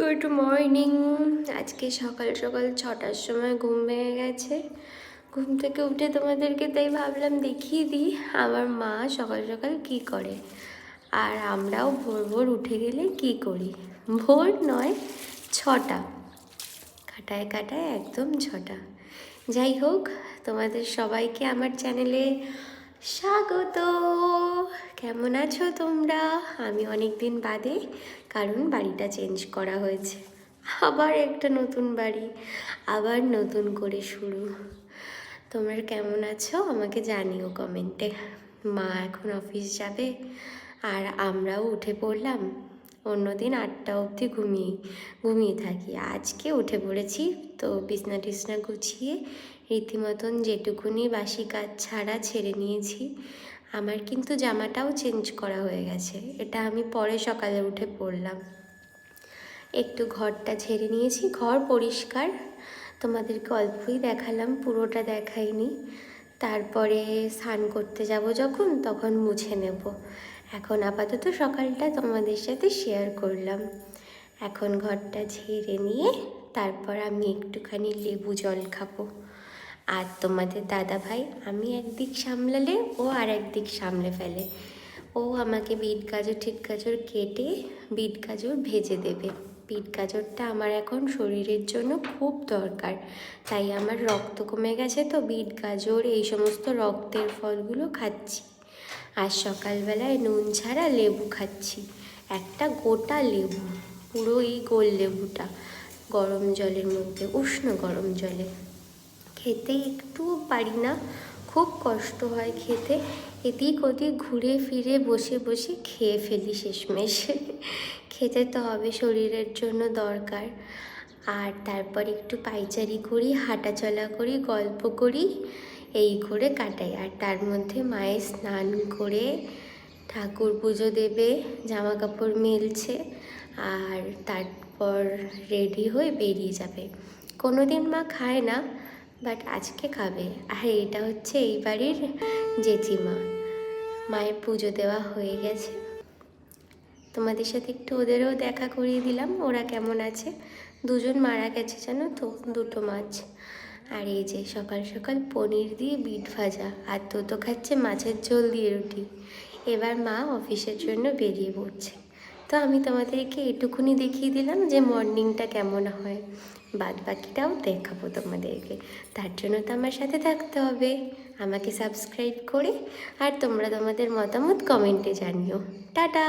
Good morning. আজকে সকাল সকাল 6টার সময় ঘুম ভেঙে গেছে। ঘুম থেকে উঠে তোমাদেরকে তাই ভাবলাম দেখিয়ে দিই আমার মা সকাল সকাল কী করে, আর আমরাও ভোর ভোর উঠে গেলে কি করি। ভোর নয়, 6টা, কাটায় কাটায় একদম 6টা। যাই হোক, তোমাদের সবাইকে আমার চ্যানেলে স্বাগত। কেমন আছো তোমরা? আমি অনেক দিন বাদে, কারণ বাড়িটা চেঞ্জ করা হয়েছে, আবার একটা নতুন বাড়ি, আবার নতুন করে শুরু। তোমরা কেমন আছো আমাকে জানিও কমেন্টে। মা এখন অফিস যাবে আর আমরাও উঠে পড়লাম। অন্যদিন 8টা অবধি ঘুমিয়ে থাকি, আজকে উঠে পড়েছি। তো বিছনা টিছনা গুছিয়ে রীতিমতন যেটুকুনি বাসি কাজ ছাড়া ছেড়ে নিয়েছি। আমার কিন্তু জামাটাও চেঞ্জ করা হয়ে গেছে, এটা আমি পরে সকালে উঠে পড়লাম। একটু ঘরটা ঝেড়ে নিয়েছি, ঘর পরিষ্কার, তোমাদেরকে অল্পই দেখালাম, পুরোটা দেখাইনি। তারপরে স্নান করতে যাব যখন, তখন মুছে নেব। এখন আপাতত সকালটা তোমাদের সাথে শেয়ার করলাম। এখন ঘরটা ঝেড়ে নিয়ে তারপর আমি একটুখানি লেবু জল খাবো। আর তোমাদের দাদা ভাই, আমি একদিক সামলালে ও আর একদিক সামলে ফেলে। ও আমাকে বিট গাজর ঠিক গাজর কেটে বিট গাজর ভেজে দেবে। বিট গাজরটা আমার এখন শরীরের জন্য খুব দরকার, তাই আমার রক্ত কমে গেছে, তো বিট গাজর এই সমস্ত রক্তের ফলগুলো খাচ্ছি। আর সকালবেলায় নুন ছাড়া লেবু খাচ্ছি, একটা গোটা লেবু, পুরো এই গোল লেবুটা, গরম জলের মধ্যে, উষ্ণ গরম জলে। খেতে একটুও পারি না, খুব কষ্ট হয় খেতে। এদিক ওদিক ঘুরে ফিরে বসে বসে খেয়ে ফেলি শেষমেশ। খেতে তো হবে, শরীরের জন্য দরকার। আর তারপর একটু পায়চারি করি, হাঁটা চলা করি, গল্প করি, এই করে কাটাই। আর তার মধ্যে মায়ের স্নান করে ঠাকুর পুজো দেবে, জামা কাপড় মেলছে, আর তারপর রেডি হয়ে বেরিয়ে যাবে। কোনো দিন মা খায় না, বাট আজকে খাবে। আর এটা হচ্ছে এই বাড়ির জেঠিমা। মায়ের পুজো দেওয়া হয়ে গেছে, তোমাদের সাথে একটু ওদেরও দেখা করিয়ে দিলাম, ওরা কেমন আছে। দুজন মারা গেছে জানো তো, 2টো মাছ। আর এই যে সকাল সকাল পনির দিয়ে বিট ভাজা, আর তো খাচ্ছে মাছের ঝোল দিয়ে রুটি। এবার মা অফিসের জন্য বেরিয়ে পড়ছে। তো আমি তোমাদেরকে এটুকুনি দেখিয়ে দিলাম যে মর্নিংটা কেমন হয়, বাদ বাকিটাও দেখাবো তোমাদেরকে। তার জন্য তো আমার সাথে থাকতে হবে, আমাকে সাবস্ক্রাইব করে। আর তোমরা তোমাদের মতামত কমেন্টে জানিও। টাটা।